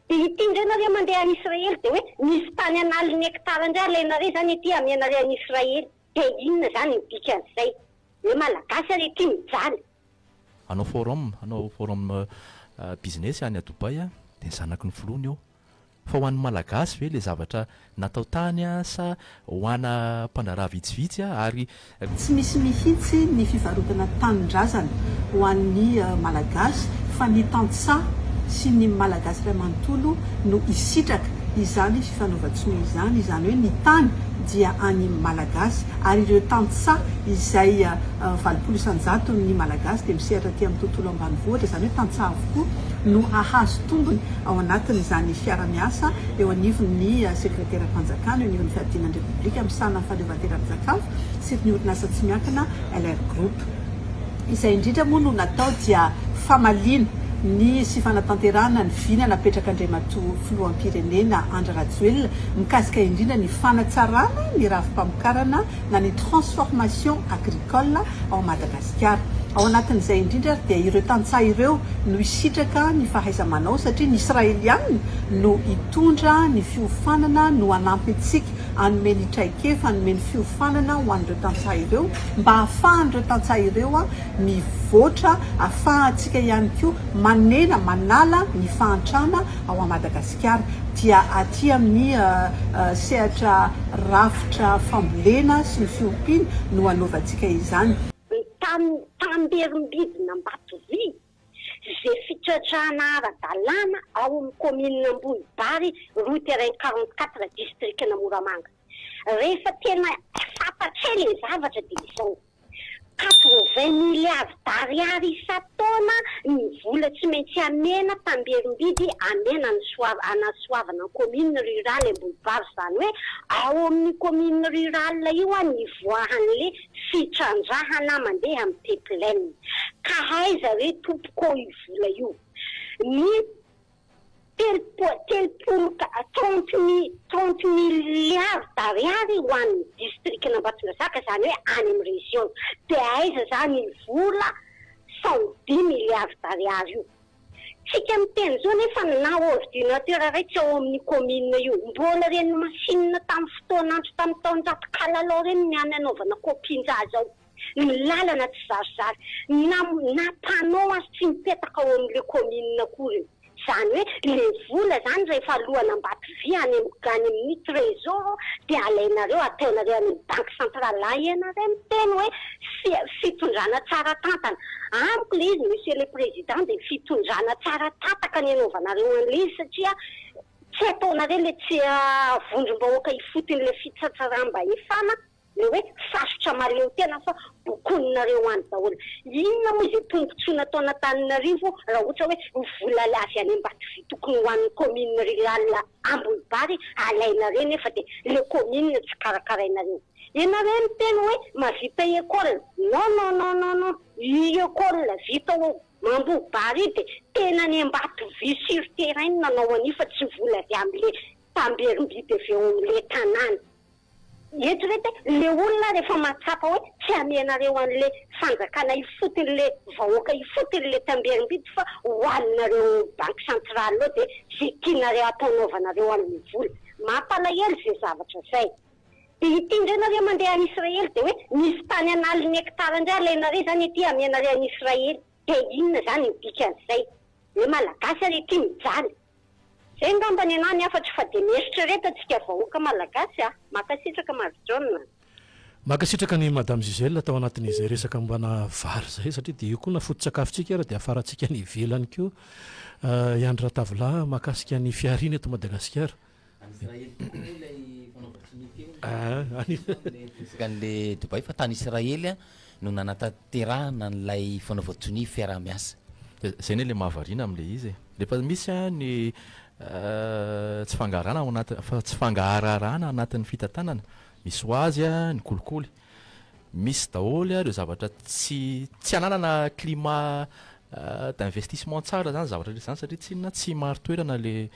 dia ity indray nareo mandeha any Israely dia hoe misy tany an'aly ny hekitara indray alainareo zany ety amianareo any Israely. Dia inona zany ny dikan'izay? Hoe malagasy ary ety mijaly. Hanao forum business any a Dubai dia ny zanaky ny filoany eo. Fa ho an'ny malagasy ve le zavatra natao tany sa ho ana mpandraraha vitsivitsy ary tsy misy mihitsy ny fivarotana tanindrazana ho an'ny malagasy fa ny tantsaha sy ny malagasy ray manontolo no isitraka izany fifanaovan-tsony izany, izany hoe ny tany dia any malagasy ary ireo tantsaha izay 700 ny malagasy dia misehatra aty amin'ny tontolo ambanivohitra, izany hoe tantsaha avokoa no ahazo tombony ao anatin'izany fiara-miasa eo anivon'ny sekretera-panjakana, eo anivon'ny fiadinan'ny repoblika misana fahaleovan-tera-pisakafo sy ny orinasa tsy miankina LR Group. Izay indrindra moa no natao dia famaliana ny sy fanatanterahana ny vina napetraka andriamatoa filoham-pirenena Andry Rajoelina mikasika indrindra ny fanatsarana ny ravi-pamokarana na ny transformation agricole ao Madagascar. Ao anatin'izay indrindra dia ireo tantsaha ireo no isitraka ny fahaiza-manao satria ny Israelianina no hitondra ny fiofanana no hanampy antsika hanome ny traikefa, hanome ny fiofanana ho an'ireo tantsaha ireo mba ahafahan'ireo tantsaha ireo mivoatra, ahafahantsika ihany koa manena manala ny fahantrana ao Madagasikara. Dia aty amin'ny sehatra rafitra fambolena sy ny fiompiana no hanaovantsika izany. Tamberim-bidina Ambatovy zay fitratrana ara-dalàna ao amin'ny commune Ambonibary route RN 44 districtna Moramanga. Rehefa tena fantatra le zavatra dia izao 80 milliards d'ariary isa-taona ny vola tsy maintsy amena Tamberim-bidy amena anasoavana ny commune rurale Ambonibary, zany hoe ao amin'ny commune rurale io ny voahan'le fitrandrahana mandeha amin'ny teplaine. Ka aiza hoe tompoko io vola io? Ny 30 milliards d'ariary ho an'ny districtna Madagascar, zany hoe any amin'ny région. Dia aiza zany vola 110 milliards d'ariary io? Tsika miteny zao nefa na ordinateur raitsy ao amin'ny commune io. Mbola reny masinina tamin'ny fotoanandro tamin'ny taonjato kalalao reny ny anaovana kopin-jaza ao. Ny lalana tsy zarizary. Na panneau azy tsy mipetaka ao amin'ile commune akory. Zany hoe le vola zany rehefa alohana Ambatovy any amin'ny trésor dia alainareo ataonareo amin'ny banque centrale. Ianareo miteny hoe fitondrana tsara tantana. Amiko le izy monsieur le président dia fitondrana tsara tataka ny anaovanareo an'le izy satria tsy ataonareo le tsy vondrom-bahoaka ifotony le fitsatsaramba efana le hoe fasotra Mahaleo tena fa bokoninareo any daholo. Inona moa izay tombontsoa nataona Tananarivo raha ohatra hoe vola avy any Ambatovy tokony ho an'ny commune rurale Ambonibary alainareo nefa dia le commune tsy karakarainareo. Ianareo miteny hoe mavita école. Non. I école vita ao Ambonibary dia tena ny Ambatovy sur terrain nanao an'io fa tsy vola avy amin'le Tamberim-bidy avy eo amin'le tanàna. Eto rety le olona rehefa mahatsapa hoe tsy amenareo an'le fanjakana ifotony le vahoaka ifotony le Tamberim-bidy fa hoaninareo banque centrale ao dia zay tianareo ataonaovanareo amin'ny vola. Mampalahelo zay zavatra zay. Dia ity indray nareo mandeha any Israely dia hoe misy tany an'aly ny hekitara indray alainareo zany ety amenareo any Israely. Dia inona zany ny dikan'izay? Hoe malagasy ary ety mijaly. Zay ngambany anany afatry fa dia mesitra reto atsika vahoaka malagasy makasitraka marojona. Makasitraka ny Madame Giselle atao anatin'izay resaka mbana vary zay satria dia io koa na foto-tsakafontsika ara dia afarantsika ny ivelany koa Andry Ratavila makasika ny fiariana eto Madagasikara. An'le Dubai fa tany Israely no nanatanterahana n'ilay fanaovan-tsony fiara-miasa. Zay ny le mahavariana amin'le izy. Rehefa misy ny tsy fangahararana anatin'ny fitantanana. Misy ho azy ny kolikoly. Misy daholo ireo zavatra tsy ananana climat d'investissement tsara zany zavatra zany satria tsy maro toerana le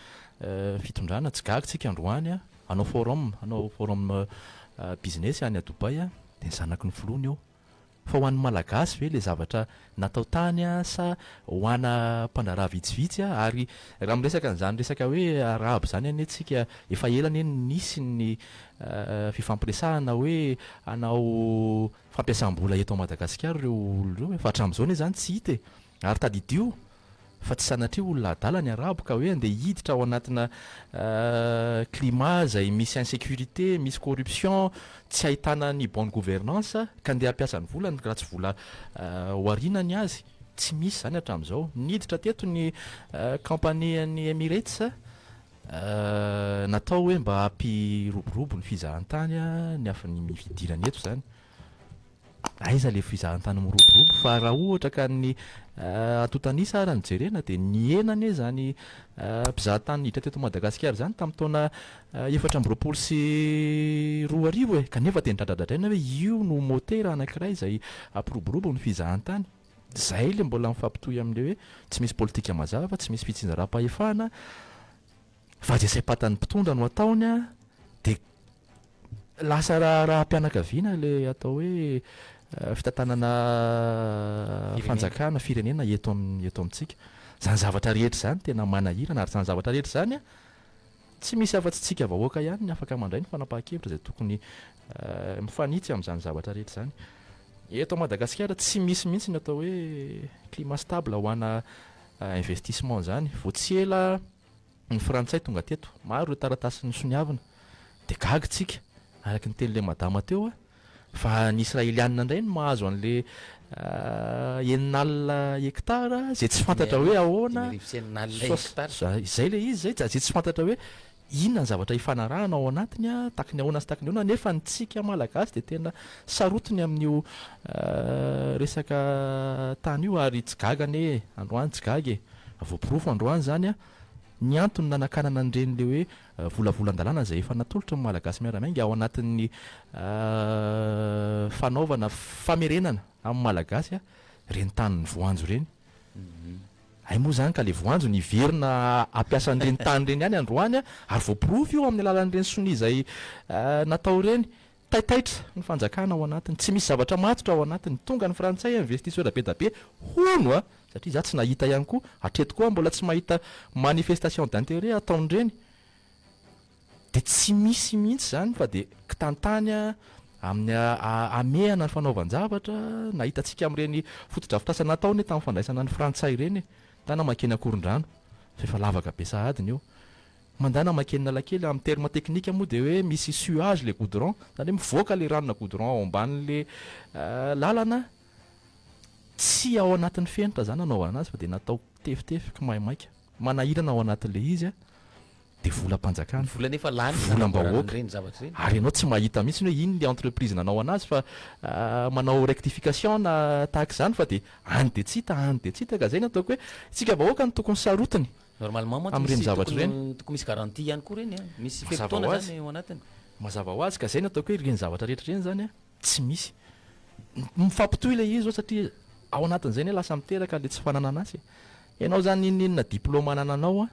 fitondrana tsy gagitsika androany hanao forum business any a Dubai dia ny zanaky ny filoany eo. fa ho an'ny malagasy ve le zavatra natao tany sa ho ana mpandraraha vitsivitsy ary raha miresaka n'izany resaka hoe arabo zany ane tsika efa elany eny nisy ny fifampiresahana hoe anao fampiasam-bola eto Madagasikara reo olona reo fa hatramin'izao ne zany tsy hita ary tadidio fa tsy sanatria olona adala ny arabo ka hoe andeha hiditra ao anatina climat zay misy insécurité, misy corruption, tsy ahitana ny bonne gouvernance ka andeha hampiasa ny vola raha tsy vola hoarinany azy tsy misy zany hatramin'izao. Niditra teto ny compagnie ny Emirates natao hoe mba hampiroborobo ny fizahantany ny afan'ny fidirany eto zany. Aiza le fizahantany miroborobo fa raha ohatra ka ny atotanisa raha nijerena dia ny enany zany mpizahatany hiditra teto Madagasikara zany tamin'ny taona 2024 kanefa dia nidradradradraina hoe io no motera anankiray zay ampiroborobo ny fizahantany. Zay le mbola mifampitohy amin'le hoe tsy misy politika mazava, tsy misy fitsinjaram-pahefana fa dia saim-patan'ny mpitondra no ataony dia lasa raha mpianakaviana le atao hoe fitantanana fanjakana firenena eto amintsika. Zany zavatra rehetra zany tena manahirana ary zany zavatra rehetra zany tsy misy afa-tsy tsika vahoaka ihany ny afaka mandray ny fanapahan-kevitra zay tokony mifanitsy amin'izany zavatra rehetra zany. Eto Madagasikara tsy misy mihitsy ny atao hoe climat stable ho ana investissement zany. Vao tsy ela ny frantsay tonga teto, maro ireo taratasy ny soniavina dia gaga tsika araka ny ten'le madama teo fa ny Israelianina indray no mahazo an'le eninalina hektara zay tsy fantatra hoe ahoana izay le izy zay tsy fantatra hoe inona ny zavatra hifanarahana ao anatiny taky ny ahoana sy taky ny ahoana nefa nitsika malagasy dia tena sarotiny amin'io resaka tany io ary tsy gaga ane androany tsy gaga voapirofo androany zany ny antony nanakanana an'ireny le hoe volavolan-dalàna zay efa natolotry ny malagasy miaramainga ao anatin'ny fanaovana famerenana amin'ny malagasy reny tanyny voanjo reny. Ay moa zany ka le voanjo ny verina ampiasan'ireny tany reny ihany androany ary voapirofo io amin'ny alalan'ireny soni zay natao reny taitaitra ny fanjakana ao anatiny, tsy misy zavatra matotra ao anatiny. Tonga ny frantsay investisseur be da be hono satria za tsy nahita ihany koa hatreto koa mbola tsy mahita manifestation d'intérêt ataon'ireny dia tsy misy mihitsy zany fa dia kitantany amin'ny amehana ny fanaovan-javatra nahitantsika amin'ireny fotodrafitrasa nataony tamin'ny fandraisana ny frantsay ireny tana makeny akoron-drano fa efa lavaka be sahadiny io mandana makeny nalakely amin'ny terme teknika moa dia hoe misy suage le goudron zany hoe mivoaka le ranona goudron ao ambanin'le lalana tsy ao anatin'ny fenitra zany anaovana azy fa dia natao tefitefika maimaika manahirana ao anatin'le izy dia volam-panjakana volanefa lany volam-bahoaka reny zavatra reny ary ianao tsy mahita mihitsy hoe ino le entreprise nanao anazy fa manao rectification na tahaka izany fa dia any dia tsy hita ka zay ny ataoko hoe tsika vahoaka ny tokony sarotiny normalement moa amin'ireny zavatra reny tokony misy garantie ihany koa reny misy fepotona zany ao anatiny mazava ho azy ka zay ny ataoko hoe ireny zavatra rehetra reny zany tsy misy mifampitohy le izy satria ao anatin'izay ny lasa miteraka le tsy fananana azy ianao zany ininona diplôma anananao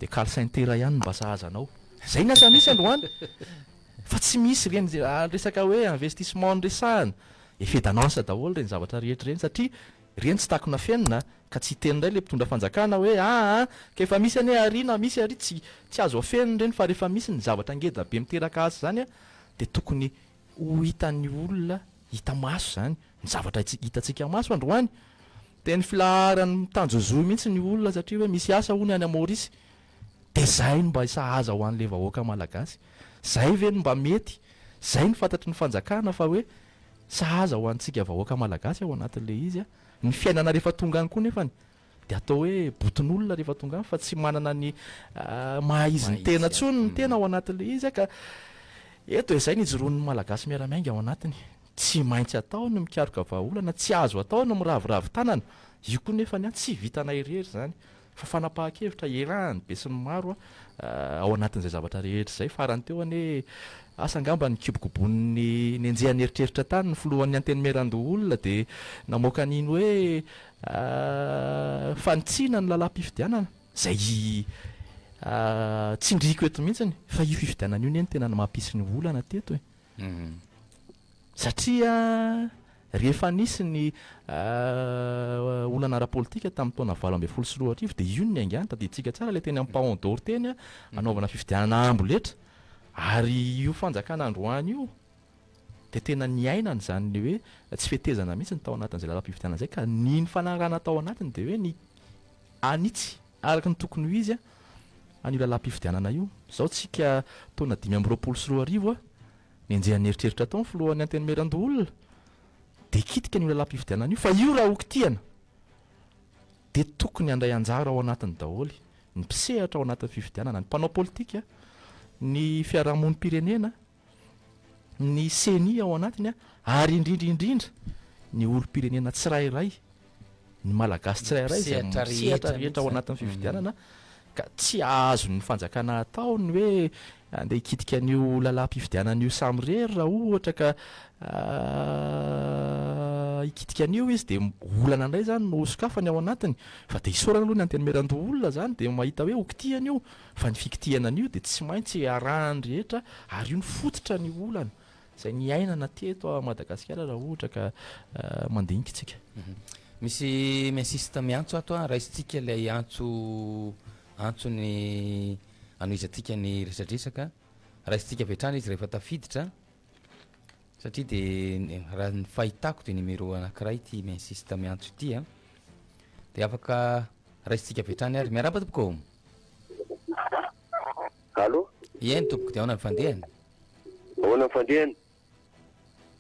dia kalsaintera ihany mba sahazanao zay ny asa misy androany fa tsy misy reny resaka hoe investissement nresahana efedanansa daholo reny zavatra rehetra reny satria reny tsy takona fenina ka tsy hitenindray le mpitondra fanjakana hoe ka efa misy ane ariana misy ary tsy azo afeniny reny fa rehefa misy ny zavatra ngeda be miteraka azy zany dia tokony ho hitan'ny olona hita maso zany ny zavatra hitantsika maso androany dia ny filaharany mitanjozohy mihitsy ny olona satria hoe misy asa hony any Maorisy dia zay no mba sahaza ho an'le vahoaka malagasy zay ve no mba mety zay ny fantatry ny fanjakana fa hoe sahaza ho antsika vahoaka malagasy ao anatin'le izy ny fiainana rehefa tonga any koa nefany dia atao hoe botin'olona rehefa tonga any fa tsy manana ny mahaizy ny tena tsony ny tena ao anatin'le izy ka eto izay nijoroan'ny malagasy miaramainga ao anatiny tsy maintsy atao no mikaroka vahaolana tsy azo atao no miraviravy tanana io koa nefany tsy vitana irery zany fa fanapahan-kevitra erahany be sy ny maro ao anatin'izay zavatra rehetra zay farany teo ane asa angamba ny kibokobon'ny ny anjehan'ny eritreritra tany ny filohan'ny anteny merando olona dia namoaka an'iny hoe fanitsina ny lalam-pifidianana zay tsindriko eto mihitsiny fa io fifidianana io neny tena ny mampisy ny olana teto satria rehefa nisy ny olana ara-politika tamin'ny taona 2014 dia io ny angany tadiditsika tsara le teny amin'ny Paon d'Or teny anaovana fifidianana amboletra ary io fanjakana androany io dia tena niainana zany hoe tsy fetezana mihitsy ny tao anatin'izay lalam-pifidianana zay ka ny fanarana tao anatiny dia hoe ny anitsy araka ny tokony ho izy an'io lalam-pifidianana io zao tsika taona 2024 nenjehan'ny eritreritra tao ny filohan'ny antenymeran-doolona dia kitika n'io lalam-pifidianana io fa io raha okitiana dia tokony handray anjara ao anatiny daholo ny mpisehatra ao anatin'ny fifidianana ny mpanao politika ny fiarahamonim-pirenena ny seni ao anatiny ary indrindra ny olom-pirenena tsirairay ny malagasy tsirairay zay misehatra rehetra ao anatin'ny fifidianana ka tsy azo ny fanjakana ataony hoe andeha hikitika an'io lalam-pifidianan'io samirery raha ohatra ka hikitika an'io izy dia olana indray zany no sokafany ao anatiny fa dia isorana aloha ny antenymeran-doolona zany dia mahita hoe okitiana io fa ny fikitiana an'io dia tsy maintsy arahany rehetra ary io ny fototra ny olana zay ny ainana teto a Madagasikara raha ohatra ka mandinika itsika. Misy minsista miantso ato raha isitsika ilay antsony anoizatika ny resadresaka raha isitsika vetrany izy rehefa tafiditra satria dia raha ny fahitako dia numéro anankiray ty minsista miantso ity dia afaka raha isitsika vetrany ary miaraba tompoko. Allo? Eny tompoko dia ahoana ny fandehany? Ahoana ny fandehany?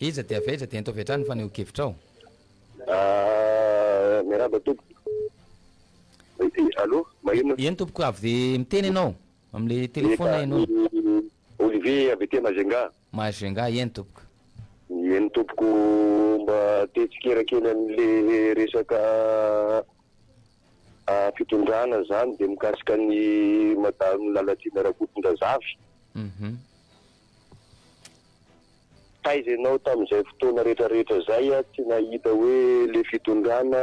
Iza dia aveza dia entao vetrany fa neokevitra ao. Miaraba tompoko. Allo? Eny tompoko avy dia miteny ianao amin'le telefona ianao. Olivier avy ety Mazenga. Mazenga eny tompoko. Eny tompoko mba tetsikera-kely amin'le resaka fitondrana zany dia mikasika ny madame Lalatina Rakotondrazavy. Taiza ianao tamin'izay fotoana rehetrarehetra zay tsy nahita hoe le fitondrana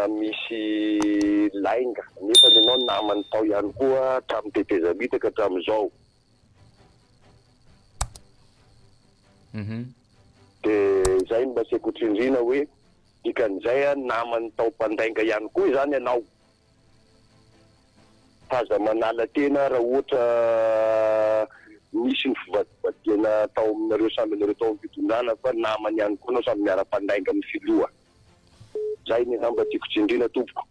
misy lainga nefa ianao namany tao ihany koa hatramin'ny tetezamita ka hatramin'izao. Dia zay mba tsy akotrindrina hoe dikan'izay namany tao mpandainga ihany koa zany ianao. Faza manala tena raha ohatra misy ny fivadibadiana tao aminareo samby anareo tao amin'ny fitondrana fa namany ihany koa anao samby miara-pandainga amin'ny filoha. Zay ny mba tiako tsindrina tompoko.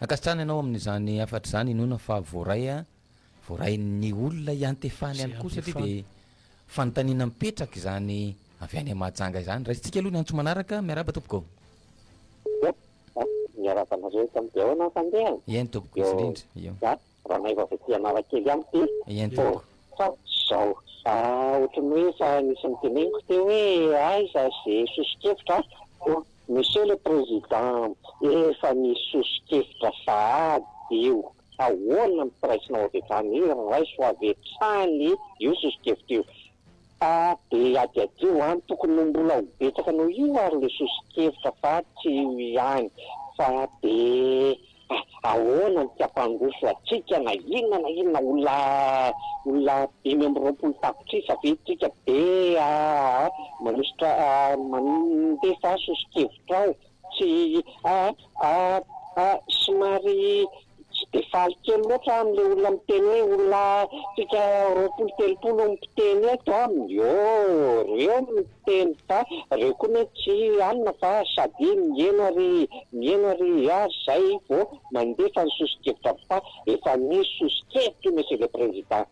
Akasitrana ianao amin'izany afatra zany inona fa voarain'ny olona iantefany ihany koa satria dia fanontaniana mipetraka izany avy any Mahajanga izany. Raha isitsika aloha ny antso manaraka miaraba tompoko. Miaraba anareo tamin'izay ahoana fandehany? Eny tompoko izy indrindra. Raha naiva avy ety Analakely aminy ty. Eny tompoko. Fa zao ohatrany hoe fa nisy miteneniko teo hoe aiza zay sosikevitra Monsieur le Président, efa nisosokevitra sahady io. Ahoana mipiraisinao avy etrany raiso avy etrany io sosokevitra io. Dia adiadio tokony mbola ho betsaka noho io ary le sosokevitra fa tsy ihany. Fa dia ahoana ny tiam-pangoso atsika na inona olona 20 takotrisa avetsika dia manositra mandefa sosokevitra ao tsy somary tsy dia faly kely loatra amin'le olona miteny hoe olona tsika 20-30 miteny eto reo miteny fa reo koa ne tsy anona fa sady mieno ary zay vao mandefa ny sosokevitra fa efa misy sosokevitra monsieur le président.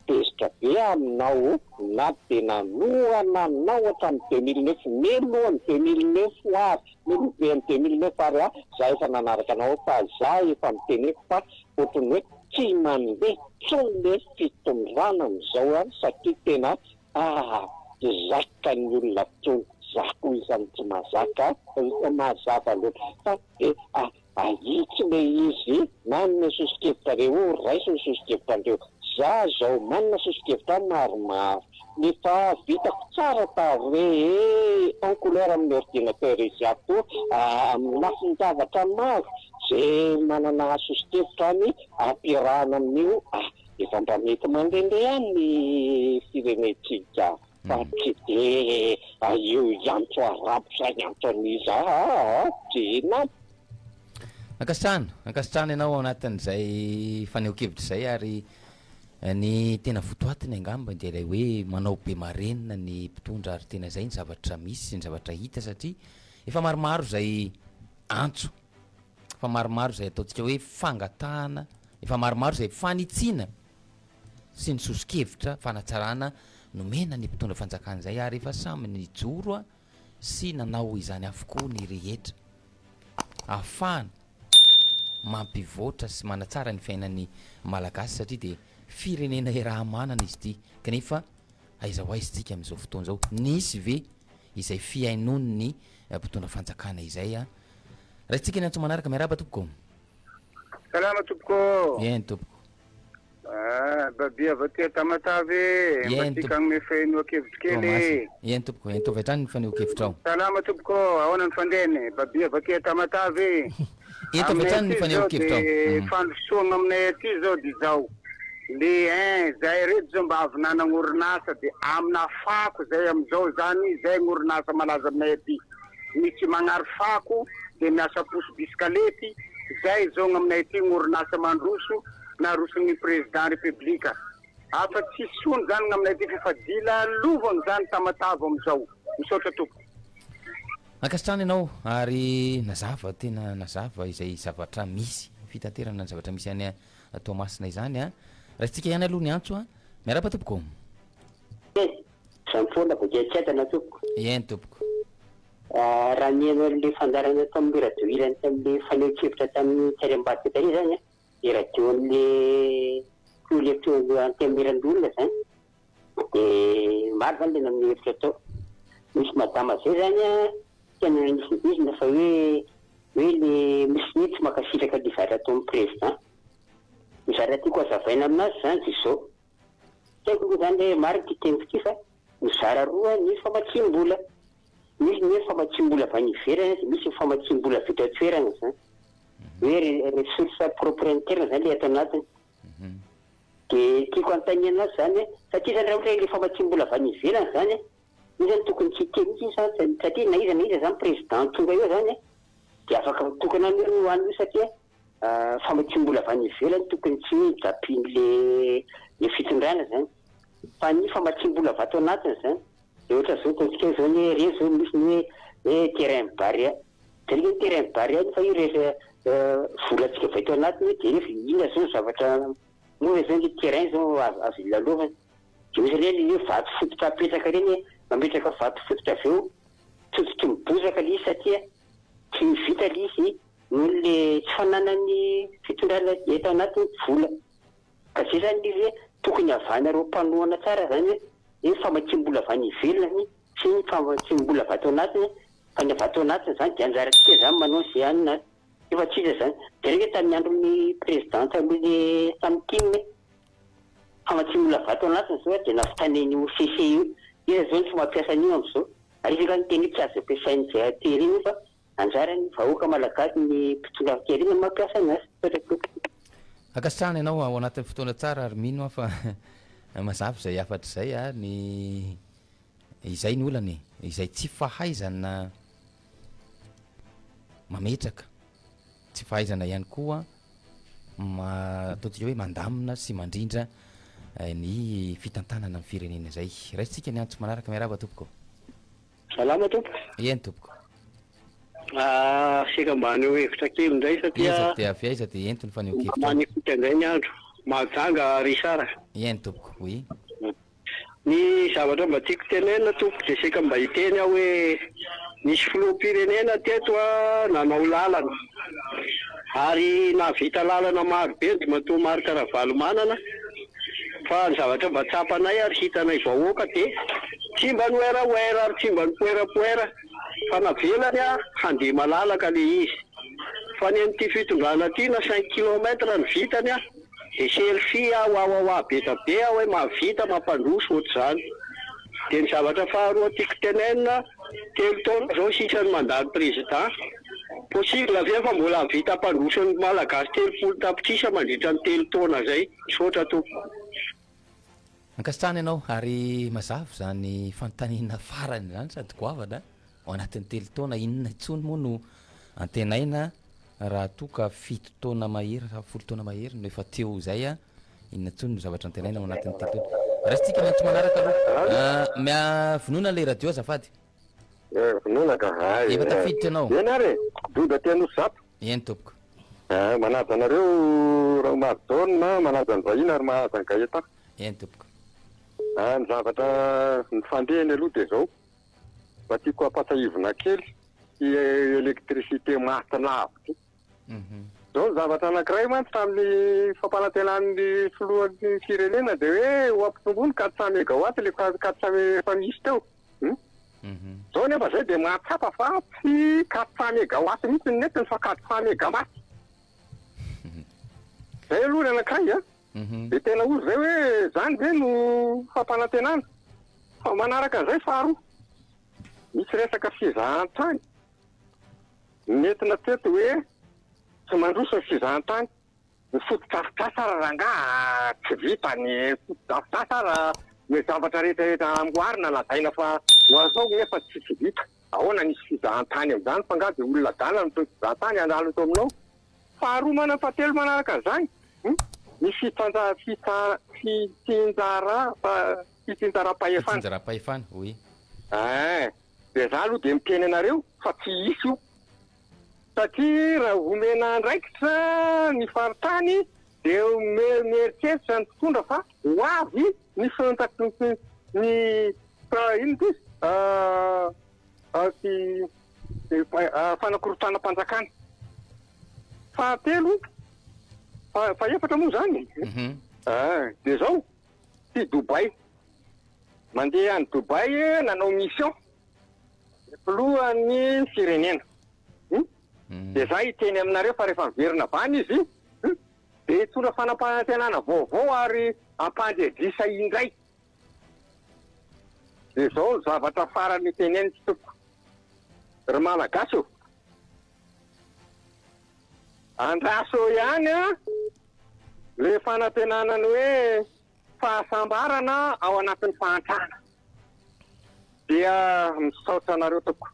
Tezitra be aminao na dia nanoana aminao hatramin'ny 2009 melohany 2009 ary melobe amin'ny 2009 ary za efa nanaraka anao fa za efa miteneko fa ohatrany hoe tsy mandeha tsony le fitondrana amin'izao satria tena zaka ny olona tsony zako izany tsy mazaka mazava loatra fa ahitsy le izy manana sosokevitra reo raiso ny sosokevitra andreo za zao manana sosokevitra maromaro nefa vitako tsara tare en couleur amin'ny ordinateur izy ato amin'ny lafiny zavatra maro zay manana sosokevitra ny ampirahana amin'io efa mba mety mandehandeha ny firenetsika. fa tsy de io iantso araposa iantso aniza jena ankasitrahana ianao ao anatin'izay faneho-kevitra zay ary ny tena votoatiny angamba de lay hoe manao be marenina ny mpitondra ary tena zay ny zavatra misy ny zavatra hita satria efa maromaro zay antso efa maromaro zay ataontsika hoe fangatahana efa maromaro zay fanitsiana sy ny soso-kevitra fanatsarana nomena ny mpitondra fanjakana zay ary efa samy ny joro sy nanao izany avokoa ny rehetra ahafahana mampivoatra sy manatsara ny fiainan'ny malagasy satria de firenena raha manana izy ty kanefa aiza ho aizy tsika am'izao fotoana zao nisy ve izay fiainony mpitondra fanjakana izay raha tsika ny antso manaraka miaraba tompoko salama tompoko eny tompoko babia vatia tamatavy matika ame fanoa-kevitry kely eny tompoko eny tovy hatrany ny faneho-kevitra ao salama tompoko ahoana ny fandeny babia vatia tamatavy eny tovy hatrany ny faneho-kevitra ao fandrosoagna aminay aty zao de zao le zay reto zao mba avy nanagnorinasa de amina fako zay amizao zany zay gnorinasa malaza aminay aty misy magnary fako de miasa posy biskalety zay zao gn'aminay aty gnorinasa mandroso naroson'ny président république afa tsy sony zany gn'aminay aty fifadila lovany zany tamatavo amizao misaotra tompo ankasitrany ianao ary nazava tena nazava izay zavatra misy fitaterana ny zavatra misy any atao masina izany raha tsika ihany aloha ny antso miaraba tompoko samfona vakiatsiatana tompoko eny tompoko raha nianao le fandarana tamin'ny Rajoelina tamin'le faneho-kevitra tamin'ny Tsariambady tary zany de radion'le toletro antemirandolona zany de maro zany le namin'ny hevitra atao misy madama zay zany tena nisy fa hoe le misy nitsy makasitraka le zara atao amin'ny président ny zara tiako azavaina aminazy zany de zao taiko zany le maro ty teniko ty fa ny zara roa ny famatsim-bola misy ny famatsim-bola avy any ivelany de misy famatsim-bola avy eto an-toerana zany hoe ressource propre interne zany le atao anatiny de tiako anontaniana azy zany satria zany raha ohatra le famatsim-bola avy any ivelany zany io zany tokony tsy teny satria na iza zany président tonga io zany de afaka tokana ho any io satria famatsim-bola avy any ivelany tokony tsy japiny le fitondrana zany fa ny famatsim-bola avy ato anatiny zany de ohatra zao taontsika zao ny re zao misy ny hoe terrain Barea de ny terrain Barea fa io rehefa volatsika avy ato anatiny de rehefa ina zao zavatra moa zao ny terrain zao azo ilalovany de misy reny le vato fototra apetraka reny mametraka vato fototra avy eo tsotsotra mibozaka le izy satria tsy vita le izy noho le tsy fananany fitondrana eto anatiny vola ka zay zany izy hoe tokony avanareo mpanohana tsara zany hoe famatsim-bola avy any ivelany sy ny famatsim-bola avy ato anatiny fa ny avy ato anatiny zany de anjaratsika zany manao zay anina efa tsisa zany de reke tamin'ny andron'ny président tamin'ny Tamin'Ny famatsim-bola avy ato anatiny zao de navitaneny io CC io iza zao ny famampiasa an'io am'izao ary izy ka ny teny tsy azo ampiasainy zay atery iny fa anjarany vahoaka malagasy ny mpitondra atery iny mampiasa anazy ankasitrahana ianao ao anatin'ny fotoana tsara ary mino fa mazava zay afatra zay ny izay ny olany izay tsy fahaizana mametraka tsy fahaizana ihany koa ataontsika hoe mandamina sy mandrindra ny fitantanana amin'ny firenena zay raisitsika ny antso manaraka miaraba tompoko salama tompoko eny tompoko seka mba neo hevitra kely indray satria de avy aiza de entony faneho-kevitra manifika indray ny andro mahajanga ry sara eny tompoko oui ny zavatra mba tiako tenena tompoko de seka mba hiteny aho hoe nisy filoham-pirenena teto nanao lalana ary navita lalana maro be de matoa maro karavalo manana fa ny zavatra mba tsapanay ary hitanay vahoaka de tsy mba noeraoera ary tsy mba nipoerapoera fa navelany handeha malalaka le izy fa ny an'ity fitondrana ty na 5 kilometra ny vitany de selfie oaoaoa betabe hoe mahavita mampandroso ohatr'izany de ny zavatra faharoa tiako tenenina telo taona zao sisany mandalo président possible avy fa mbola vita mpandrosony malagasy 30 tapitrisa mandritra ny telo taona zay sotra tompo ankasitrana ianao ary mazava zany fanontaniana farany zany sady goavana ao anatin'ny telo taona inona itsony moa no antenaina raha toka fito taona mahery folo taona mahery no efa teo zay a inona itsony no zavatra antenaina ao anatin'ny telo taona rahatsika maintsy manaraka aloha mia vonona le radio azafady vonona ka efa tafiditra ianao enare doda tiano zato eny tompoko manaja anareo raha marodona manaja ny vahina ary mahaza ny gaeta eny tompoko ny zavatra ny fandehany aloha de zao mba tiako ampasahivona kely ty elektricité maty lavitra zao zavatra anankiray mantsy tamin'ny fampanantenan'ny filohan'ny firenena de hoe ho ampitombony 400 mégawatt le 400 efa misy teo zao nefa zay de mahatsapa fa tsy 400 mégawatt mihitsy ny netiny fa 400 mégawatt zay aloha ny anankiray a de tena ozy zay hoe zany ve no fampanantenana fa manaraka an'izay faharoa misy resaka fizahantany netina teto hoe tsy mandroso ny fizahantany ny fotodrafitrasa raranga tsy vita ny fotodrafitrasa raha ny zavatra rehetrarehetra amboarina lazaina fa hoazao nefa tsy vita ahoana nisy fizahantany amin'izany fa nga de olona dala no toy fizahantany andalo to aminao faharoa manam-patelo manaraka an'izany ny fitinjara-pahefana oui de za aloha de miteny anareo fa tsy isy io satria raha omena ndraikitra ny faritany de mieritseritra ny mpitondra fa ho avy ny fentaky ny ino ty fanakorotana mpanjakana fahatelo fa efatra moa zany de zao ty Dubai mandeha any Dubai nanao mission filohan'ny firenena de za hiteny aminareo fa rehefa miverina vany izy de tsona fanampanantenana vaovao ary ampandredrisa indray de zao zavatra farany teneny tsy toko ry Malagasy io andraso ihany a le fanantenanany hoe fahasambarana ao anatin'ny fahantrana dia misaotra anareo toko